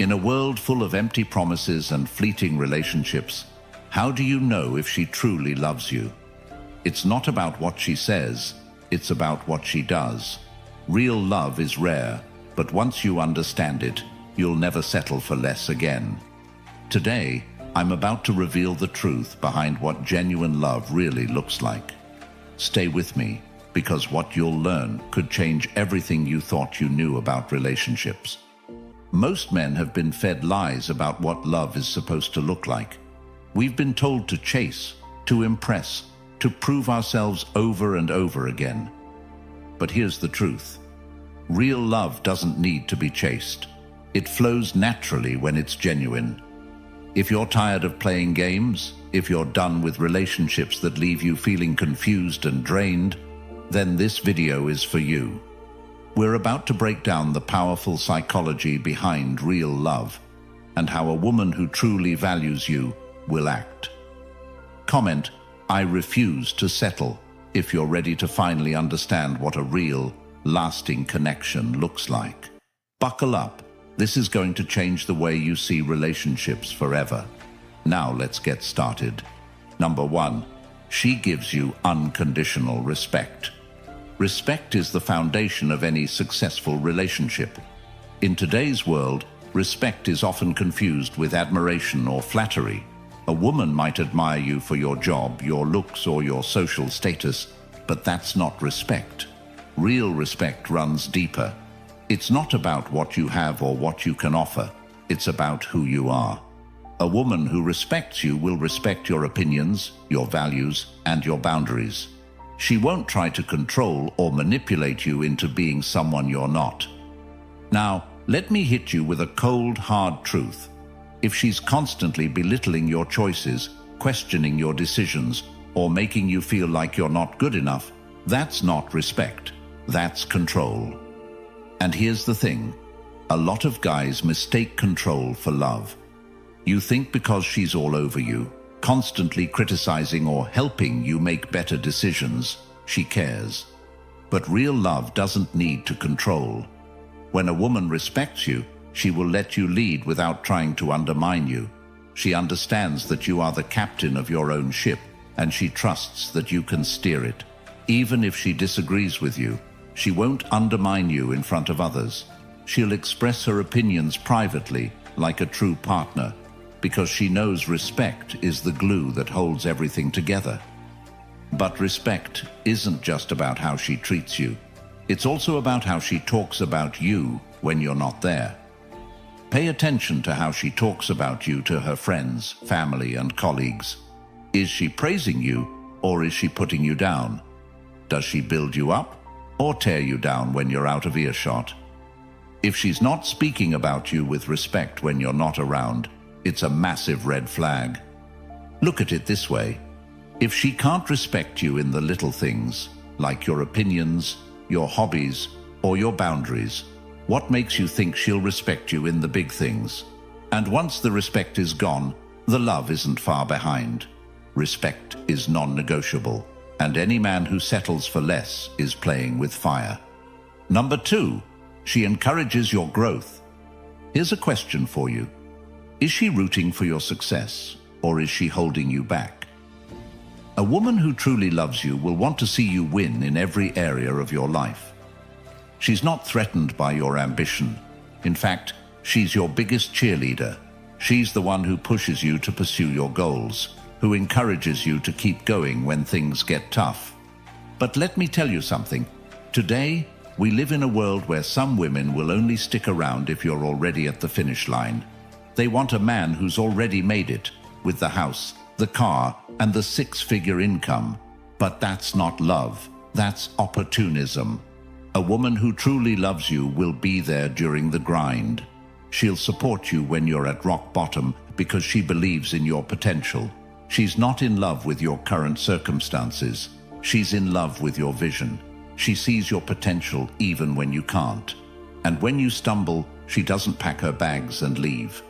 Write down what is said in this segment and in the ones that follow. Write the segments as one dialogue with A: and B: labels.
A: In a world full of empty promises and fleeting relationships, how do you know if she truly loves you? It's not about what she says, it's about what she does. Real love is rare, but once you understand it, you'll never settle for less again. Today, I'm about to reveal the truth behind what genuine love really looks like. Stay with me, because what you'll learn could change everything you thought you knew about relationships. Most men have been fed lies about what love is supposed to look like. We've been told to chase, to impress, to prove ourselves over and over again. But here's the truth. Real love doesn't need to be chased. It flows naturally when it's genuine. If you're tired of playing games, if you're done with relationships that leave you feeling confused and drained, then this video is for you. We're about to break down the powerful psychology behind real love and how a woman who truly values you will act. Comment, "I refuse to settle," if you're ready to finally understand what a real, lasting connection looks like. Buckle up. This is going to change the way you see relationships forever. Now let's get started. Number 1, she gives you unconditional respect. Respect is the foundation of any successful relationship. In today's world, respect is often confused with admiration or flattery. A woman might admire you for your job, your looks, or your social status, but that's not respect. Real respect runs deeper. It's not about what you have or what you can offer. It's about who you are. A woman who respects you will respect your opinions, your values, and your boundaries. She won't try to control or manipulate you into being someone you're not. Now, let me hit you with a cold, hard truth. If she's constantly belittling your choices, questioning your decisions, or making you feel like you're not good enough, that's not respect. That's control. And here's the thing. A lot of guys mistake control for love. You think because she's all over you, constantly criticizing or helping you make better decisions, she cares. But real love doesn't need to control. When a woman respects you, she will let you lead without trying to undermine you. She understands that you are the captain of your own ship, and she trusts that you can steer it. Even if she disagrees with you, she won't undermine you in front of others. She'll express her opinions privately, like a true partner, because she knows respect is the glue that holds everything together. But respect isn't just about how she treats you. It's also about how she talks about you when you're not there. Pay attention to how she talks about you to her friends, family, and colleagues. Is she praising you, or is she putting you down? Does she build you up, or tear you down when you're out of earshot? If she's not speaking about you with respect when you're not around, it's a massive red flag. Look at it this way. If she can't respect you in the little things, like your opinions, your hobbies, or your boundaries, what makes you think she'll respect you in the big things? And once the respect is gone, the love isn't far behind. Respect is non-negotiable, and any man who settles for less is playing with fire. Number 2, she encourages your growth. Here's a question for you. Is she rooting for your success, or is she holding you back? A woman who truly loves you will want to see you win in every area of your life. She's not threatened by your ambition. In fact, she's your biggest cheerleader. She's the one who pushes you to pursue your goals, who encourages you to keep going when things get tough. But let me tell you something. Today, we live in a world where some women will only stick around if you're already at the finish line. They want a man who's already made it, with the house, the car, and the 6-figure income. But that's not love. That's opportunism. A woman who truly loves you will be there during the grind. She'll support you when you're at rock bottom because she believes in your potential. She's not in love with your current circumstances. She's in love with your vision. She sees your potential even when you can't. And when you stumble, she doesn't pack her bags and leave.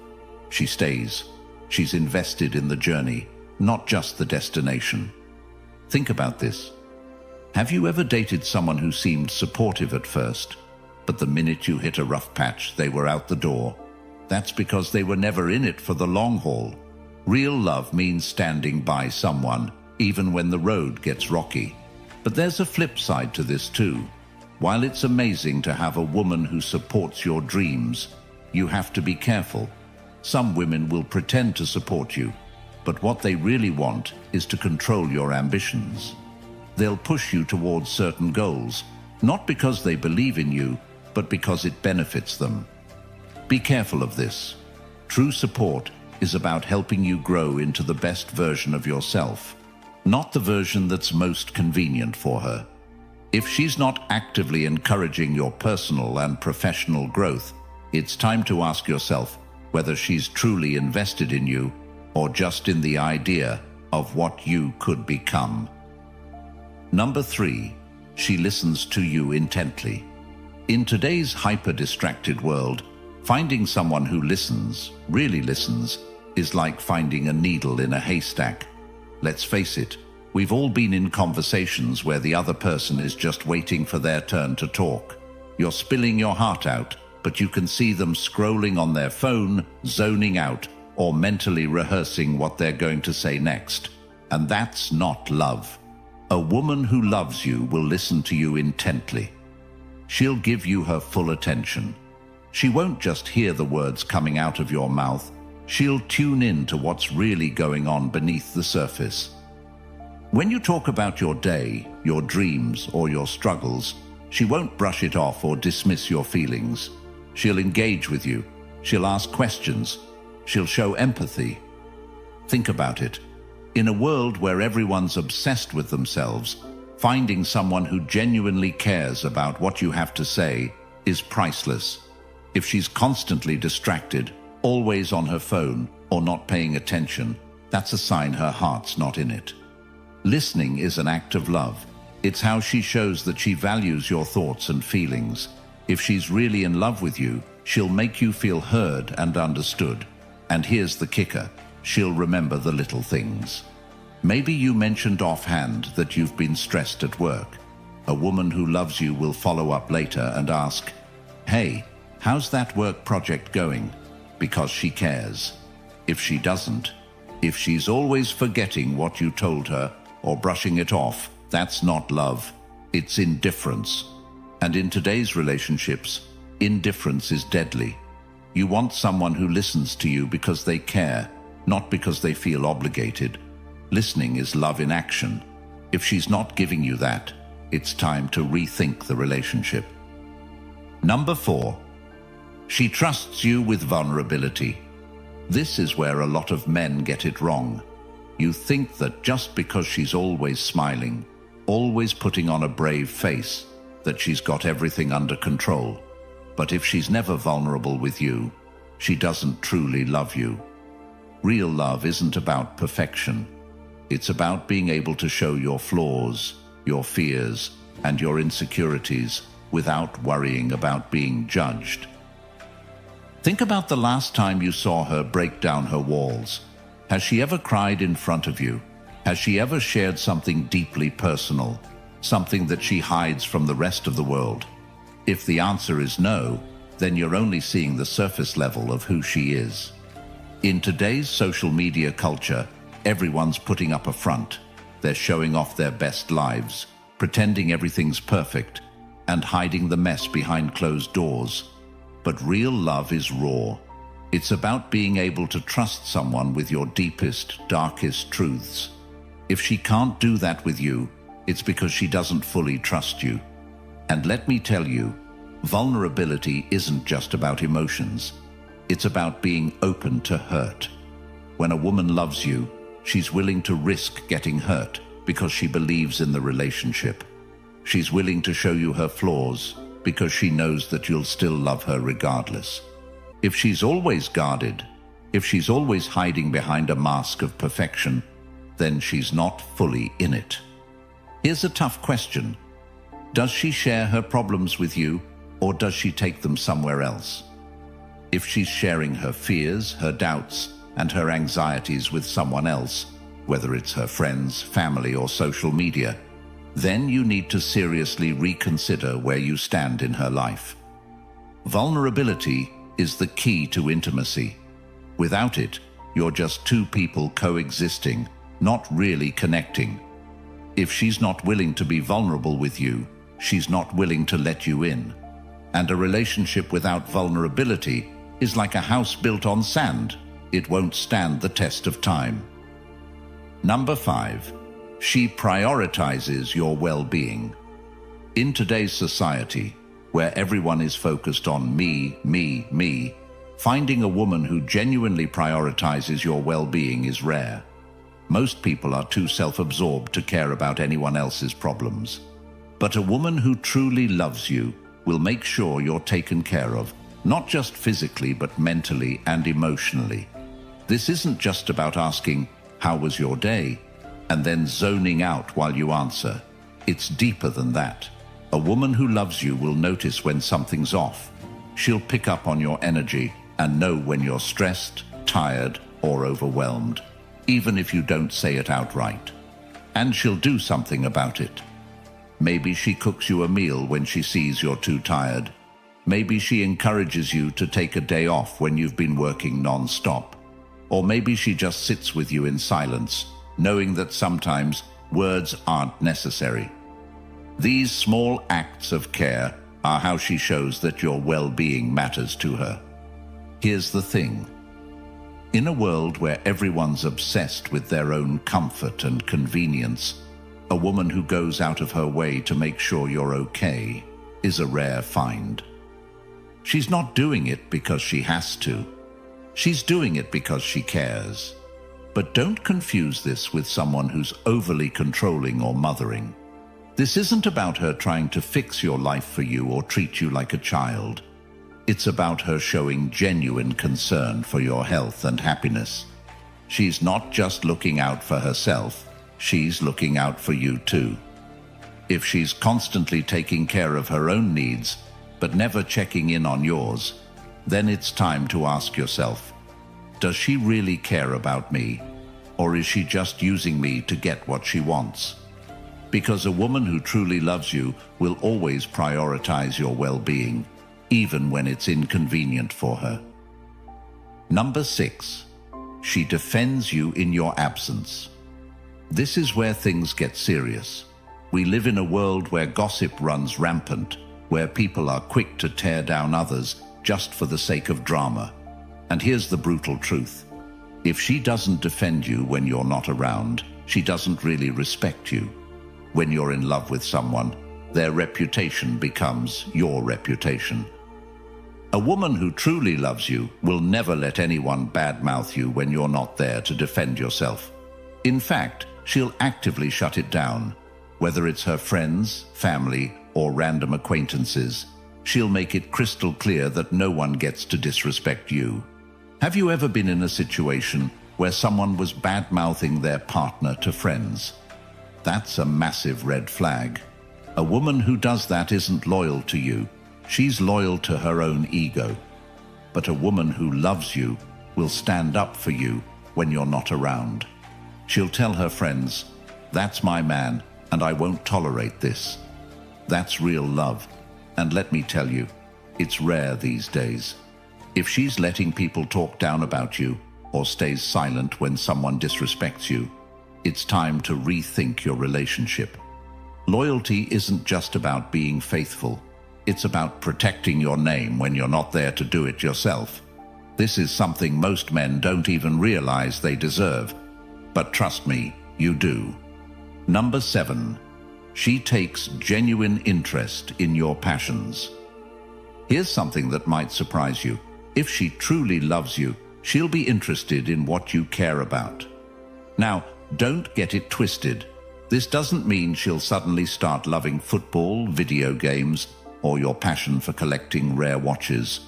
A: She stays. She's invested in the journey, not just the destination. Think about this. Have you ever dated someone who seemed supportive at first, but the minute you hit a rough patch, they were out the door? That's because they were never in it for the long haul. Real love means standing by someone, even when the road gets rocky. But there's a flip side to this too. While it's amazing to have a woman who supports your dreams, you have to be careful. Some women will pretend to support you, but what they really want is to control your ambitions. They'll push you towards certain goals, not because they believe in you, but because it benefits them. Be careful of this. True support is about helping you grow into the best version of yourself, not the version that's most convenient for her. If she's not actively encouraging your personal and professional growth, it's time to ask yourself whether she's truly invested in you or just in the idea of what you could become. Number 3, she listens to you intently. In today's hyper-distracted world, finding someone who listens, really listens, is like finding a needle in a haystack. Let's face it, we've all been in conversations where the other person is just waiting for their turn to talk. You're spilling your heart out, but you can see them scrolling on their phone, zoning out, or mentally rehearsing what they're going to say next. And that's not love. A woman who loves you will listen to you intently. She'll give you her full attention. She won't just hear the words coming out of your mouth. She'll tune in to what's really going on beneath the surface. When you talk about your day, your dreams, or your struggles, she won't brush it off or dismiss your feelings. She'll engage with you. She'll ask questions. She'll show empathy. Think about it. In a world where everyone's obsessed with themselves, finding someone who genuinely cares about what you have to say is priceless. If she's constantly distracted, always on her phone, or not paying attention, that's a sign her heart's not in it. Listening is an act of love. It's how she shows that she values your thoughts and feelings. If she's really in love with you, she'll make you feel heard and understood. And here's the kicker, she'll remember the little things. Maybe you mentioned offhand that you've been stressed at work. A woman who loves you will follow up later and ask, "Hey, how's that work project going?" Because she cares. If she doesn't, if she's always forgetting what you told her or brushing it off, that's not love. It's indifference. And in today's relationships, indifference is deadly. You want someone who listens to you because they care, not because they feel obligated. Listening is love in action. If she's not giving you that, it's time to rethink the relationship. Number 4, she trusts you with vulnerability. This is where a lot of men get it wrong. You think that just because she's always smiling, always putting on a brave face, that she's got everything under control. But if she's never vulnerable with you, she doesn't truly love you. Real love isn't about perfection. It's about being able to show your flaws, your fears, and your insecurities without worrying about being judged. Think about the last time you saw her break down her walls. Has she ever cried in front of you? Has she ever shared something deeply personal, something that she hides from the rest of the world? If the answer is no, then you're only seeing the surface level of who she is. In today's social media culture, everyone's putting up a front. They're showing off their best lives, pretending everything's perfect, and hiding the mess behind closed doors. But real love is raw. It's about being able to trust someone with your deepest, darkest truths. If she can't do that with you, it's because she doesn't fully trust you. And let me tell you, vulnerability isn't just about emotions. It's about being open to hurt. When a woman loves you, she's willing to risk getting hurt because she believes in the relationship. She's willing to show you her flaws because she knows that you'll still love her regardless. If she's always guarded, if she's always hiding behind a mask of perfection, then she's not fully in it. Here's a tough question. Does she share her problems with you, or does she take them somewhere else? If she's sharing her fears, her doubts, and her anxieties with someone else, whether it's her friends, family, or social media, then you need to seriously reconsider where you stand in her life. Vulnerability is the key to intimacy. Without it, you're just two people coexisting, not really connecting. If she's not willing to be vulnerable with you, she's not willing to let you in. And a relationship without vulnerability is like a house built on sand. It won't stand the test of time. Number 5. She prioritizes your well-being. In today's society, where everyone is focused on me, finding a woman who genuinely prioritizes your well-being is rare. Most people are too self-absorbed to care about anyone else's problems. But a woman who truly loves you will make sure you're taken care of, not just physically, but mentally and emotionally. This isn't just about asking, "How was your day?" and then zoning out while you answer. It's deeper than that. A woman who loves you will notice when something's off. She'll pick up on your energy and know when you're stressed, tired, or overwhelmed, even if you don't say it outright. And she'll do something about it. Maybe she cooks you a meal when she sees you're too tired. Maybe she encourages you to take a day off when you've been working non-stop. Or maybe she just sits with you in silence, knowing that sometimes words aren't necessary. These small acts of care are how she shows that your well-being matters to her. Here's the thing. In a world where everyone's obsessed with their own comfort and convenience, a woman who goes out of her way to make sure you're okay is a rare find. She's not doing it because she has to. She's doing it because she cares. But don't confuse this with someone who's overly controlling or mothering. This isn't about her trying to fix your life for you or treat you like a child. It's about her showing genuine concern for your health and happiness. She's not just looking out for herself, she's looking out for you too. If she's constantly taking care of her own needs, but never checking in on yours, then it's time to ask yourself, does she really care about me? Or is she just using me to get what she wants? Because a woman who truly loves you will always prioritize your well-being, even when it's inconvenient for her. Number 6. She defends you in your absence. This is where things get serious. We live in a world where gossip runs rampant, where people are quick to tear down others just for the sake of drama. And here's the brutal truth. If she doesn't defend you when you're not around, she doesn't really respect you. When you're in love with someone, their reputation becomes your reputation. A woman who truly loves you will never let anyone badmouth you when you're not there to defend yourself. In fact, she'll actively shut it down. Whether it's her friends, family, or random acquaintances, she'll make it crystal clear that no one gets to disrespect you. Have you ever been in a situation where someone was bad-mouthing their partner to friends? That's a massive red flag. A woman who does that isn't loyal to you. She's loyal to her own ego. But a woman who loves you will stand up for you when you're not around. She'll tell her friends, "That's my man, and I won't tolerate this." That's real love. And let me tell you, it's rare these days. If she's letting people talk down about you or stays silent when someone disrespects you, it's time to rethink your relationship. Loyalty isn't just about being faithful. It's about protecting your name when you're not there to do it yourself. This is something most men don't even realize they deserve. But trust me, you do. Number 7. She takes genuine interest in your passions. Here's something that might surprise you. If she truly loves you, she'll be interested in what you care about. Now, don't get it twisted. This doesn't mean she'll suddenly start loving football, video games, or your passion for collecting rare watches.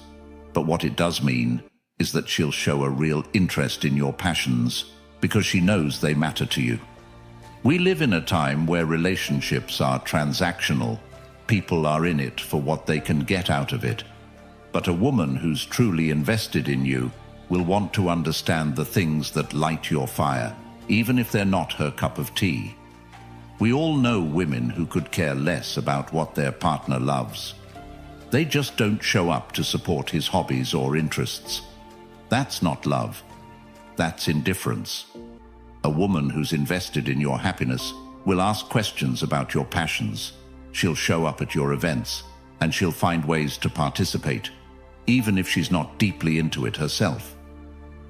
A: But what it does mean is that she'll show a real interest in your passions because she knows they matter to you. We live in a time where relationships are transactional. People are in it for what they can get out of it. But a woman who's truly invested in you will want to understand the things that light your fire, even if they're not her cup of tea. We all know women who could care less about what their partner loves. They just don't show up to support his hobbies or interests. That's not love. That's indifference. A woman who's invested in your happiness will ask questions about your passions. She'll show up at your events, and she'll find ways to participate, even if she's not deeply into it herself.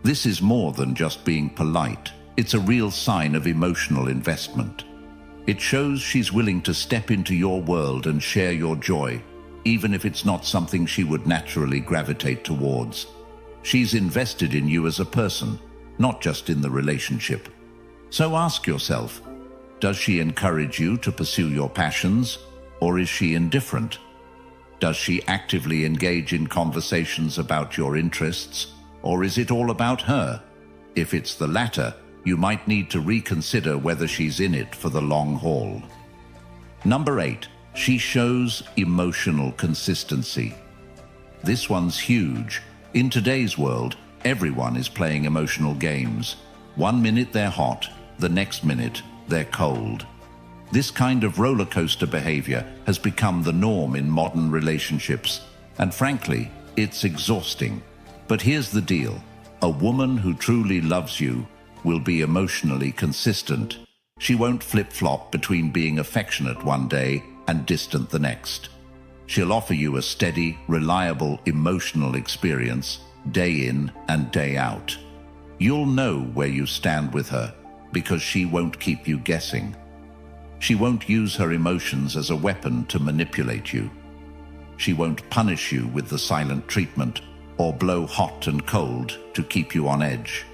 A: This is more than just being polite. It's a real sign of emotional investment. It shows she's willing to step into your world and share your joy, even if it's not something she would naturally gravitate towards. She's invested in you as a person, not just in the relationship. So ask yourself, does she encourage you to pursue your passions, or is she indifferent? Does she actively engage in conversations about your interests, or is it all about her? If it's the latter, you might need to reconsider whether she's in it for the long haul. Number 8, she shows emotional consistency. This one's huge. In today's world, everyone is playing emotional games. One minute they're hot, the next minute they're cold. This kind of roller coaster behavior has become the norm in modern relationships, and frankly, it's exhausting. But here's the deal. A woman who truly loves you will be emotionally consistent. She won't flip-flop between being affectionate one day and distant the next. She'll offer you a steady, reliable, emotional experience, day in and day out. You'll know where you stand with her, because she won't keep you guessing. She won't use her emotions as a weapon to manipulate you. She won't punish you with the silent treatment or blow hot and cold to keep you on edge.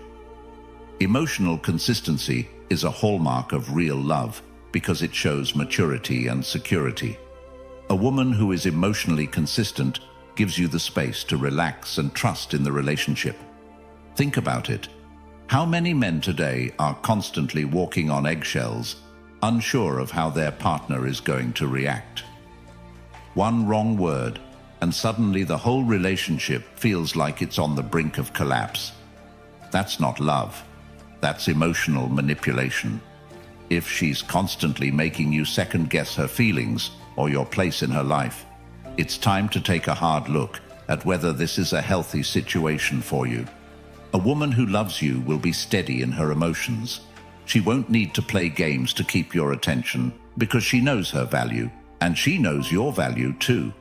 A: Emotional consistency is a hallmark of real love because it shows maturity and security. A woman who is emotionally consistent gives you the space to relax and trust in the relationship. Think about it. How many men today are constantly walking on eggshells, unsure of how their partner is going to react? One wrong word, and suddenly the whole relationship feels like it's on the brink of collapse. That's not love. That's emotional manipulation. If she's constantly making you second-guess her feelings or your place in her life, it's time to take a hard look at whether this is a healthy situation for you. A woman who loves you will be steady in her emotions. She won't need to play games to keep your attention because she knows her value, and she knows your value too.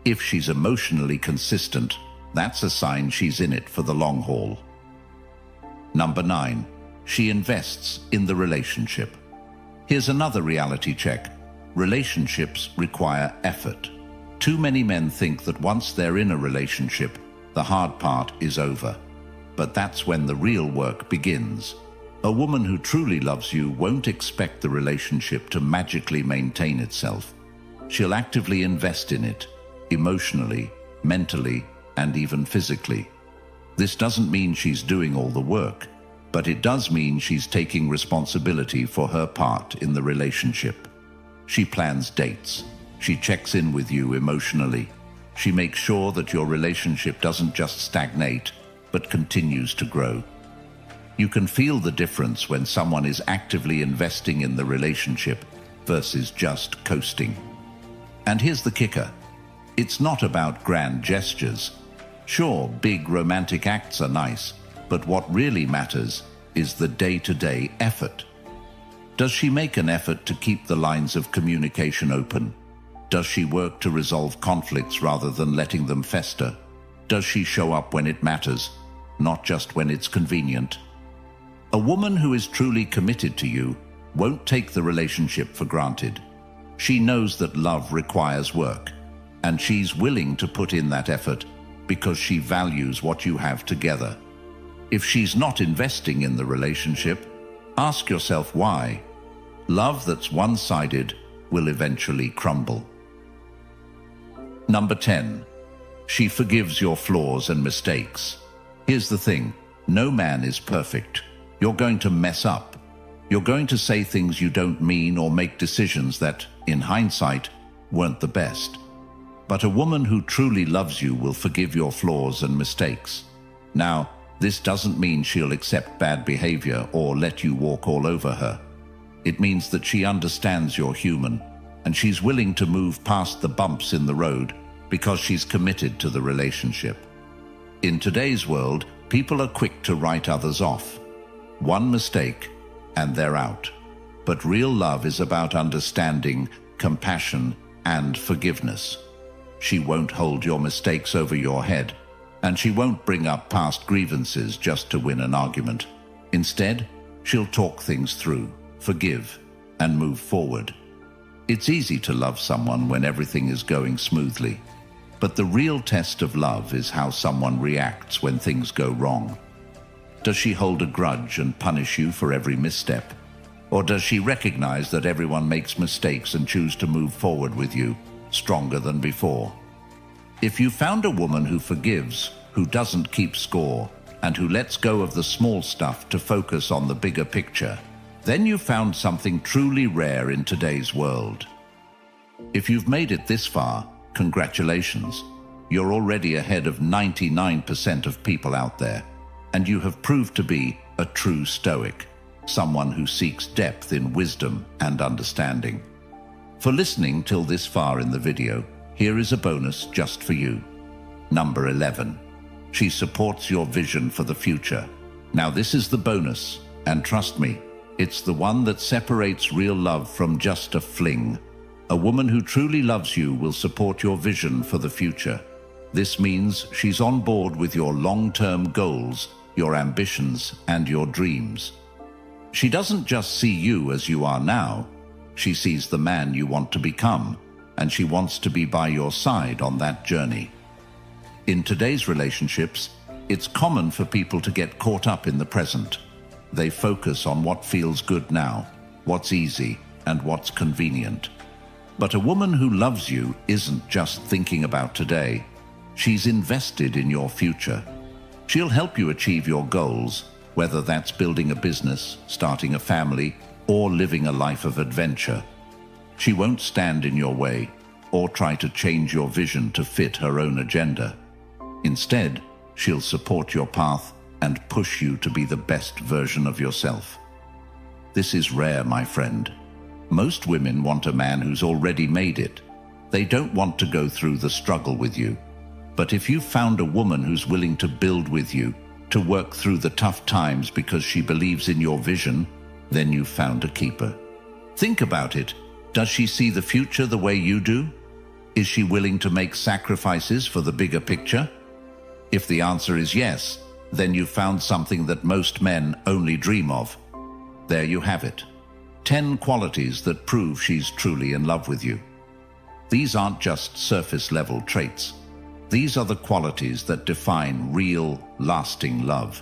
A: If she's emotionally consistent, that's a sign she's in it for the long haul. Number 9, she invests in the relationship. Here's another reality check. Relationships require effort. Too many men think that once they're in a relationship, the hard part is over. But that's when the real work begins. A woman who truly loves you won't expect the relationship to magically maintain itself. She'll actively invest in it, emotionally, mentally, and even physically. This doesn't mean she's doing all the work, but it does mean she's taking responsibility for her part in the relationship. She plans dates. She checks in with you emotionally. She makes sure that your relationship doesn't just stagnate, but continues to grow. You can feel the difference when someone is actively investing in the relationship versus just coasting. And here's the kicker. It's not about grand gestures. Sure, big romantic acts are nice, but what really matters is the day-to-day effort. Does she make an effort to keep the lines of communication open? Does she work to resolve conflicts rather than letting them fester? Does she show up when it matters, not just when it's convenient? A woman who is truly committed to you won't take the relationship for granted. She knows that love requires work, and she's willing to put in that effort because she values what you have together. If she's not investing in the relationship, ask yourself why. Love that's one-sided will eventually crumble. Number 10. She forgives your flaws and mistakes. Here's the thing. No man is perfect. You're going to mess up. You're going to say things you don't mean or make decisions that, in hindsight, weren't the best. But a woman who truly loves you will forgive your flaws and mistakes. Now, this doesn't mean she'll accept bad behavior or let you walk all over her. It means that she understands you're human, and she's willing to move past the bumps in the road because she's committed to the relationship. In today's world, people are quick to write others off. One mistake, and they're out. But real love is about understanding, compassion, and forgiveness. She won't hold your mistakes over your head, and she won't bring up past grievances just to win an argument. Instead, she'll talk things through, forgive, and move forward. It's easy to love someone when everything is going smoothly. But the real test of love is how someone reacts when things go wrong. Does she hold a grudge and punish you for every misstep? Or does she recognize that everyone makes mistakes and choose to move forward with you, stronger than before? If you found a woman who forgives, who doesn't keep score, and who lets go of the small stuff to focus on the bigger picture, then you found something truly rare in today's world. If you've made it this far, congratulations. You're already ahead of 99% of people out there, and you have proved to be a true Stoic, someone who seeks depth in wisdom and understanding. For listening till this far in the video, here is a bonus just for you. Number 11. She supports your vision for the future. Now this is the bonus, and trust me, it's the one that separates real love from just a fling. A woman who truly loves you will support your vision for the future. This means she's on board with your long-term goals, your ambitions, and your dreams. She doesn't just see you as you are now. She sees the man you want to become, and she wants to be by your side on that journey. In today's relationships, it's common for people to get caught up in the present. They focus on what feels good now, what's easy, and what's convenient. But a woman who loves you isn't just thinking about today. She's invested in your future. She'll help you achieve your goals, whether that's building a business, starting a family, or living a life of adventure. She won't stand in your way or try to change your vision to fit her own agenda. Instead, she'll support your path and push you to be the best version of yourself. This is rare, my friend. Most women want a man who's already made it. They don't want to go through the struggle with you. But if you've found a woman who's willing to build with you, to work through the tough times because she believes in your vision, then you've found a keeper. Think about it. Does she see the future the way you do? Is she willing to make sacrifices for the bigger picture? If the answer is yes, then you've found something that most men only dream of. There you have it. 10 qualities that prove she's truly in love with you. These aren't just surface-level traits. These are the qualities that define real, lasting love.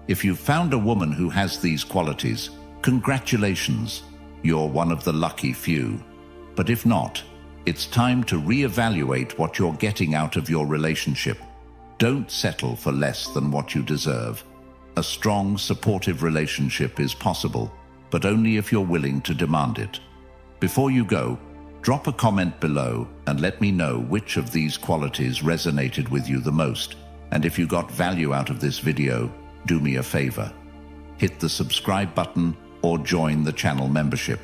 A: If you've found a woman who has these qualities, congratulations, you're one of the lucky few. But if not, it's time to reevaluate what you're getting out of your relationship. Don't settle for less than what you deserve. A strong, supportive relationship is possible, but only if you're willing to demand it. Before you go, drop a comment below and let me know which of these qualities resonated with you the most. And if you got value out of this video, do me a favor. Hit the subscribe button or join the channel membership.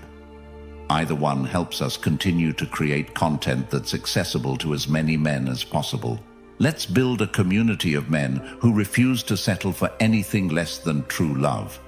A: Either one helps us continue to create content that's accessible to as many men as possible. Let's build a community of men who refuse to settle for anything less than true love.